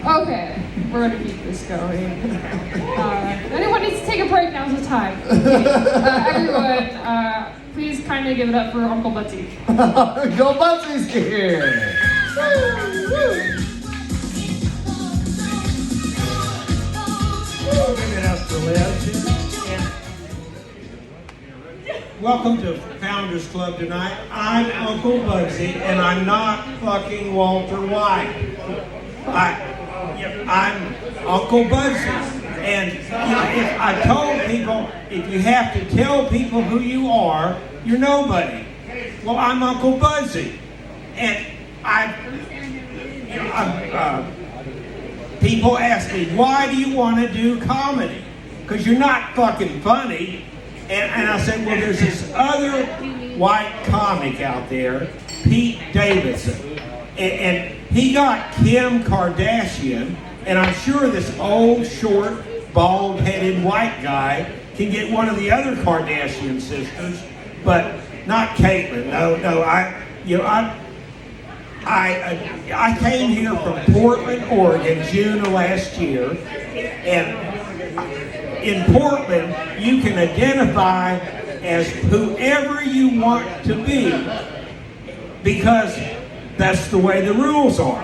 Okay, we're gonna keep this going. Anyone needs to take a break, now's the time. Okay. Everyone, please kindly give it up for Uncle Budsy. Uncle Budsy's here! Give it up for Liz. Welcome to Founders Club tonight. I'm Uncle Budsy, and I'm not fucking Walter White. I'm Uncle Budsy. And if I told people, if you have to tell people who you are, you're nobody. Well, I'm Uncle Budsy. And people ask me, why do you want to do comedy? Because you're not fucking funny. And I said, well, there's this other white comic out there, Pete Davidson. And he got Kim Kardashian, and I'm sure this old, short, bald-headed white guy can get one of the other Kardashian sisters, but not Caitlyn. No, I came here from Portland, Oregon, June of last year, and in Portland, you can identify as whoever you want to be because that's the way the rules are.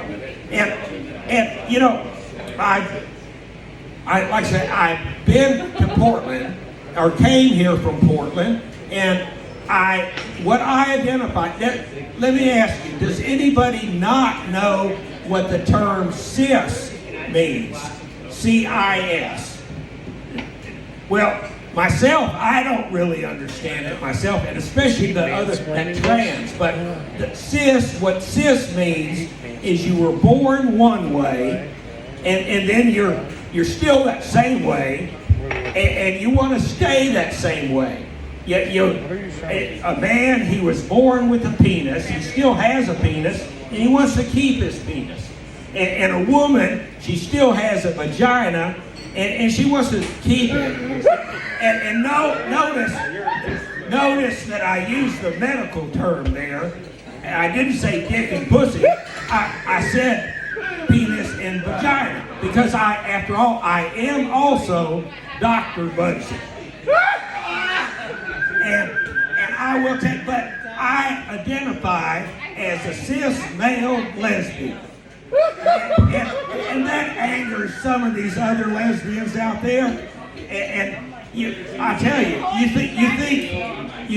And you know, like I said, I've been to Portland or came here from Portland, and what I identify. Let me ask you: does anybody not know what the term cis means? CIS. Well, myself, I don't really understand it myself, and especially the other trans. But what cis means is you were born one way, and then you're still that same way, and you want to stay that same way. A man, he was born with a penis, he still has a penis, and he wants to keep his penis. And a woman, she still has a vagina, and she wants to keep it. And notice that I used the medical term there. I didn't say dick and pussy. I said penis and vagina because after all, I am also Dr. Budsy. And I will take, but I identify as a cis male lesbian. And that angers some of these other lesbians out there. And I tell you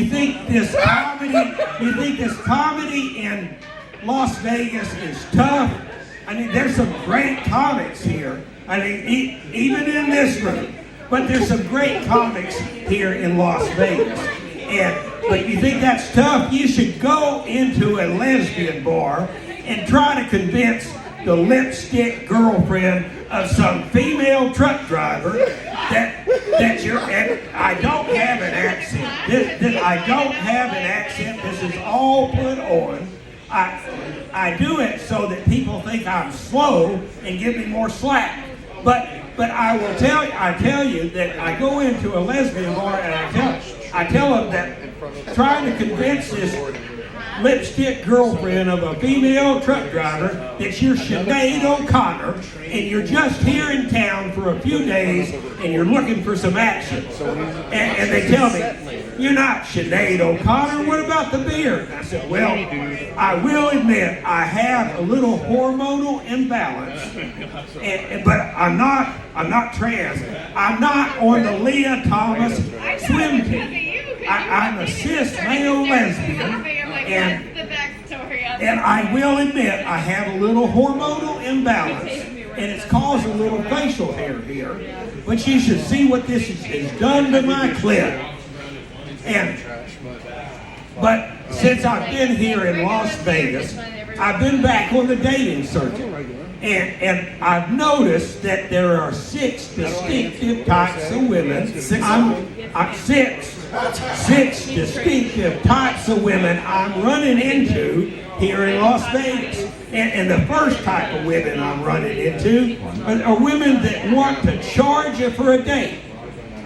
think this comedy in Las Vegas is tough. I mean, there's some great comics here. I mean, even in this room. But there's some great comics here in Las Vegas. But you think that's tough? You should go into a lesbian bar and try to convince the lipstick girlfriend of some female truck driver that you're. And I don't have an accent. I don't have an accent. This is all put on. I do it so that people think I'm slow and give me more slack. But I will tell you that I go into a lesbian bar and I tell them that trying to convince this lipstick girlfriend of a female truck driver that you're Sinead O'Connor and you're just here in town for a few days and you're looking for some action. And they tell me, you're not Sinead O'Connor, what about the beard? And I said, well, I will admit I have a little hormonal imbalance, but I'm not trans. I'm not on the Leah Thomas swim team. I'm a cis male lesbian, and I will admit I have a little hormonal imbalance, and it's caused a little facial hair here. But you should see what this has done to my clit. But since I've been here in Las Vegas, I've been back on the dating circuit. And I've noticed that there are 6 distinctive types of women. Six distinctive types of women I'm running into here in Las Vegas. And the first type of women I'm running into are women that want to charge you for a date.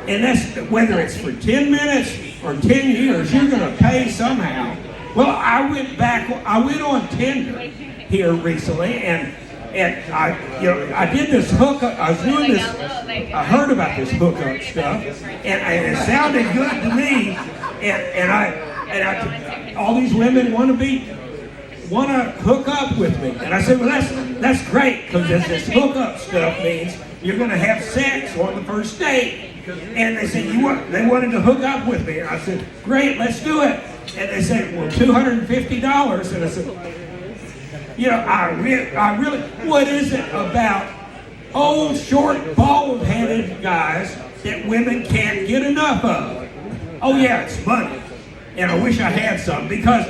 And that's whether it's for 10 minutes or 10 years, you're going to pay somehow. Well, I went on Tinder here recently, and And I did this hookup. I was doing this. I heard about this hookup stuff, and it sounded good to me. And all these women want to hook up with me. And I said, well, that's great, because this hookup stuff means you're going to have sex on the first date. And they said they wanted to hook up with me. And I said, great, let's do it. And they said, well, $250. And I said, I really, what is it about old, short, bald-headed guys that women can't get enough of? Oh yeah, it's money. And I wish I had some, because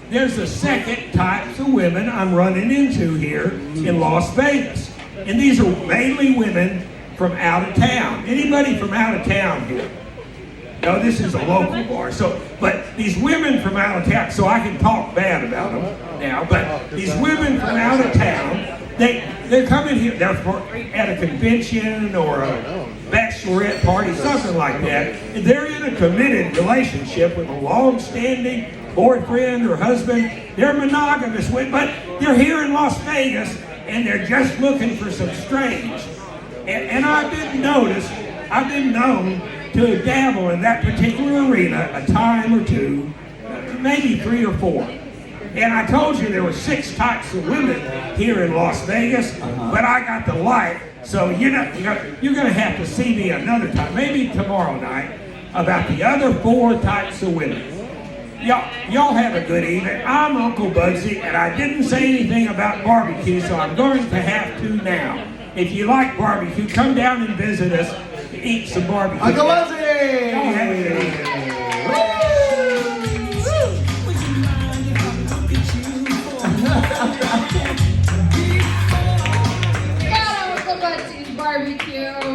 there's a second types of women I'm running into here in Las Vegas. And these are mainly women from out of town. Anybody from out of town here? No, this is a local bar. But these women from out of town, so I can talk bad about them now, but these women from out of town, they're coming here, they're at a convention or a bachelorette party, something like that, and they're in a committed relationship with a long-standing boyfriend or husband. They're monogamous, but they're here in Las Vegas, and they're just looking for some strange. And I've been known to dabble in that particular arena a time or two, maybe 3 or 4. And I told you there were 6 types of women here in Las Vegas, but I got the light. So you're going to have to see me another time, maybe tomorrow night, about the other 4 types of women. Y'all have a good evening. I'm Uncle Budsy, and I didn't say anything about barbecue, so I'm going to have to now. If you like barbecue, come down and visit us to eat some barbecue. Uncle Budsy! Y'all have a good evening. Got Uncle Budsy's barbecue.